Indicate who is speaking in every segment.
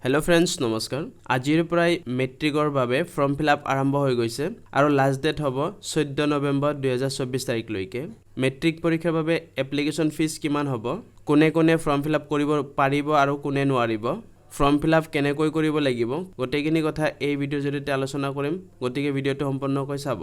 Speaker 1: hello friends नमस्कार আজিৰ পৰাই মেট্ৰিকৰ বাবে ফৰ্ম ফিলআপ আৰম্ভ হৈ গৈছে আৰু লাষ্ট ডেট হ'ব 14 নৱেম্বৰ 2024 তাৰিখ লৈকে মেট্ৰিক পৰীক্ষাৰ বাবে এপ্লিকেশন ফিস কিমান হ'ব কোনে কোনে ফৰ্ম ফিলআপ কৰিব পাৰিব আৰু কোনে নোৱাৰিব ফৰ্ম ফিলআপ কেনেকৈ কৰিব লাগিব গটেখিনি কথা এই ভিডিঅ'ৰ জৰিয়তে আলোচনা কৰিম গটিকে ভিডিঅ'টো সম্পূৰ্ণকৈ চাব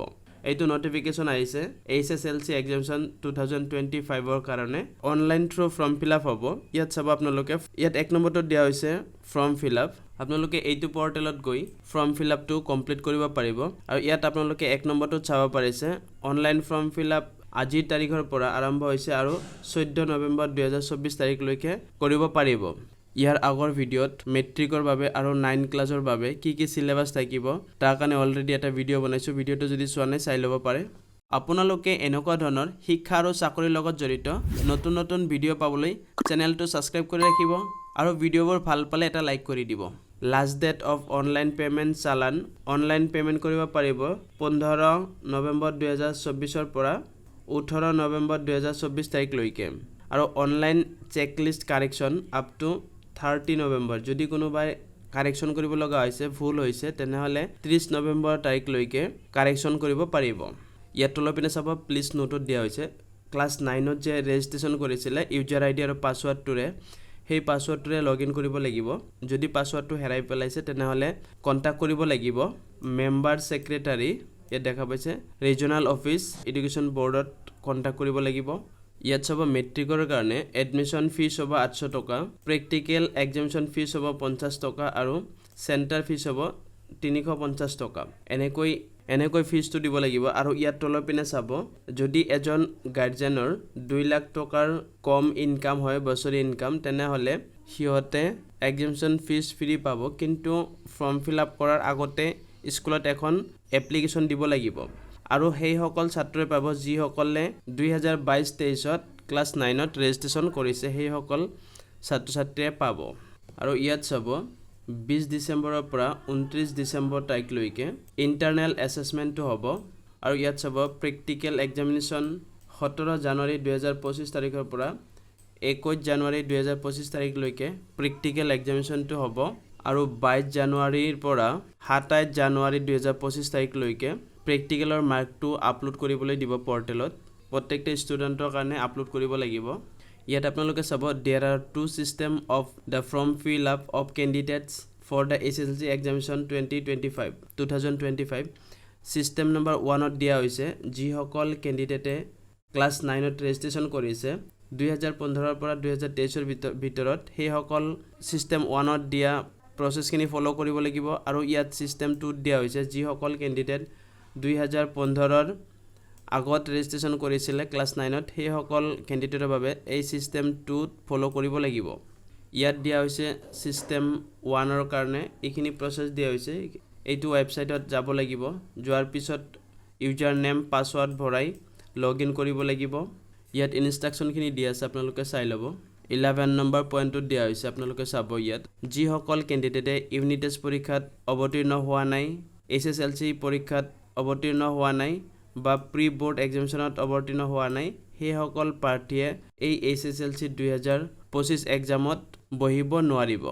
Speaker 1: এইটো নোটিফিকেশন আহিছে HSLC এক্সামিনেশন 2025 ৰ কাৰণে অনলাইন থ্ৰু ফৰ্ম ফিলআপ হ'ব ইয়াত চাব আপোনালোকে ইয়াত এক নম্বৰটো দিয়া হৈছে ফৰ্ম ফিলআপ আপোনালোকে এইটো পৰ্টেলত গৈ ফৰ্ম ফিলআপটো কমপ্লিট কৰিব পাৰিব আৰু ইয়াত আপোনালোকে এক নম্বৰটো চাব পাৰিছে অনলাইন ফৰ্ম ফিলআপ আজিৰ তাৰিখৰ পৰা আৰম্ভ হৈছে আৰু 14 নৱেম্বৰ 2024 তাৰিখ লৈকে কৰিব পাৰিব ইয়াৰ আগৰ ভিডিঅ'ত মেট্ৰিকৰ বাবে আৰু 9 ক্লাছৰ বাবে কি সিলেবাস থাকিব তাৰ কাৰণে অলৰেডি এটা ভিডিঅ' বনাইছো ভিডিঅ'টো যদি চোৱা নাই চাই ল'ব পাৰে আপোনালোকে এনেকুৱা ধৰণৰ শিক্ষা আৰু চাকৰিৰ লগত জড়িত নতুন নতুন ভিডিঅ' পাবলৈ চেনেলটো সাবস্ক্ৰাইব কৰি ৰাখিব আৰু ভিডিঅ'বোৰ ভাল পালে এটা লাইক কৰি দিব last date of online payment চালান অনলাইন পেমেন্ট কৰিব পাৰিব 15 নৱেম্বৰ 2024 ৰ পৰা 18 নৱেম্বৰ 2024 তাৰিখ লৈকে আৰু online checklist correction up to 30 November যদি কোনোবাই কাৰেকচন কৰিব লগা হৈছে ভুল হৈছে তেনেহলে 30 নৱেম্বৰ তাৰিখ লৈকে কাৰেকচন কৰিব পাৰিব ইয়াত তলপিনে চাব প্লিজ নোটত দিয়া হৈছে ক্লাস 9 ত যে ৰেজিষ্ট্ৰেচন কৰিছিলে ইউজাৰ আইডি আৰু পাসওয়াৰ্ডটোৰে সেই পাসওয়াৰ্ডটোৰে লগইন কৰিব লাগিব যদি পাসওয়াৰ্ডটো হেৰাই পেলাইছে তেনেহলে কন্টাক্ট কৰিব লাগিব মেম্বাৰ সেক্ৰেটাৰী ইয়াত দেখা পাইছে ৰিজনাল অফিস এডুকেশ্যন বৰ্ডত কন্টাক্ট কৰিব লাগিব ইয়াত সব মেট্ৰিকৰ কাৰণে এডমিশন ফিস হ'ব 800 টকা প্ৰেক্টিকেল এক্সামিনেশন ফিস হ'ব 50 টকা আৰু সেন্টাৰ ফিস হ'ব 350 টকা এনেকৈ ফিসটো দিব লাগিব আৰু ইয়াত তলপিনে চাব যদি এজন গাৰ্ডিয়ানৰ 2 লাখ টকাৰ কম ইনকাম হয় বছৰি ইনকাম তেনেহলে হিয়তে এক্সামিনেশন ফিস ফ্ৰী পাব কিন্তু ফৰ্ম ফিলআপ কৰাৰ আগতে স্কুলত এখন এপ্লিকেশন দিব লাগিব আৰু সেই সকল ছাত্ৰই পাব যি সকলে 2022-23 ত ক্লাস 9 ত ৰেজিষ্ট্ৰেচন কৰিছে সেই সকল ছাত্ৰ ছাত্ৰীয়ে পাব আৰু ইয়াত চাব 20 ডিসেম্বৰৰ পৰা 29 ডিসেম্বৰ তাৰিখ লৈকে ইন্টাৰনেল এসেসমেন্টটো হ'ব আৰু ইয়াত চাব প্ৰেক্টিকেল এক্সামিনেশন 17 জানুৱাৰী 2025 তাৰিখৰ পৰা 21 জানুৱাৰী 2025 তাৰিখ লৈকে প্ৰেক্টিকেল এক্সামিনেশনটো হ'ব আৰু 22 জানুৱাৰীৰ পৰা 27 জানুৱাৰী 2025 তাৰিখ লৈকে প্ৰেক্টিকেলৰ মাৰ্কটো আপলোড কৰিবলৈ দিব পৰ্টেলত প্ৰত্যেকটা ষ্টুডেন্টৰ কাৰণে আপলোড কৰিব লাগিব ইয়াত আপোনালোকে চাব there are two system of the form fill up of candidates for the SSLC examination 2025 system number 1 ত দিয়া হৈছে যি সকল ক্যান্ডিডেটে ক্লাস 9 ত ৰেজিষ্ট্ৰেচন কৰিছে 2015 ৰ পৰা 2023 ৰ ভিতৰত সেই সকল system 1 ত দিয়া প্ৰসেসখিনি ফলো কৰিব লাগিব আৰু ইয়াত system 2 ত দিয়া হৈছে যি সকল ক্যান্ডিডেট 2015 ৰ আগত ৰেজিষ্ট্ৰেচন কৰিছিলে ক্লাস 9 ত সেই সকল ক্যান্ডিডেটৰ বাবে এই সিস্টেম 2 ফলো কৰিব লাগিব ইয়াত দিয়া হৈছে সিস্টেম 1 ৰ কাৰণে এইখিনি প্ৰসেস দিয়া হৈছে এইটো ওয়েবসাইটত যাব লাগিব যোৱাৰ পিছত ইউজাৰ নেম পাসওয়াৰ্ড ভৰাই লগইন কৰিব লাগিব ইয়াত ইনষ্ট্ৰাকচনখিনি দিয়া আছে আপোনালোকে চাই ল'ব 11 নম্বৰ পইণ্টত দিয়া হৈছে আপোনালোকে চাব ইয়াত যি সকল ক্যান্ডিডেটে ইউনিট টেষ্ট পৰীক্ষাত অৱতীৰ্ণ হোৱা নাই SSLC পৰীক্ষাত অৱতীৰ্ণ হোৱা নাই বা প্ৰি বোৰ্ড এক্সামিনেশনত অৱতীৰ্ণ হোৱা নাই সেই সকল প্ৰাৰ্থীয়ে এই SSLC 2025 এক্সামত বহিব নোৱাৰিব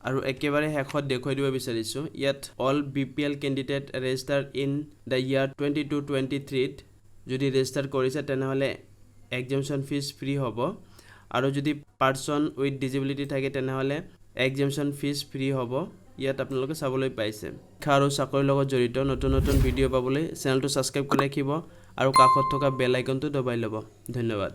Speaker 1: আৰু একেবাৰে শেষত দেখুৱাই দিব বিচাৰিছো ইয়াত all BPL candidate registered in the year 22-23 যদি ৰেজিষ্টাৰ কৰিছে তেনেহলে এক্সামিনেশন ফিস ফ্ৰী হ'ব আৰু যদি পাৰসন উইথ ডিজেবিলিটি থাকে তেনেহলে এক্সামিনেশন ফিস ফ্ৰী হ'ব ইয়াত আপোনালোকে চাবলৈ পাইছে শিক্ষা আৰু চাকৰিৰ লগত জড়িত নতুন নতুন ভিডিঅ' পাবলৈ চেনেলটো সাবস্ক্ৰাইব কৰি ৰাখিব আৰু কাষত থকা বেল আইকনটো দবাই ল'ব ধন্যবাদ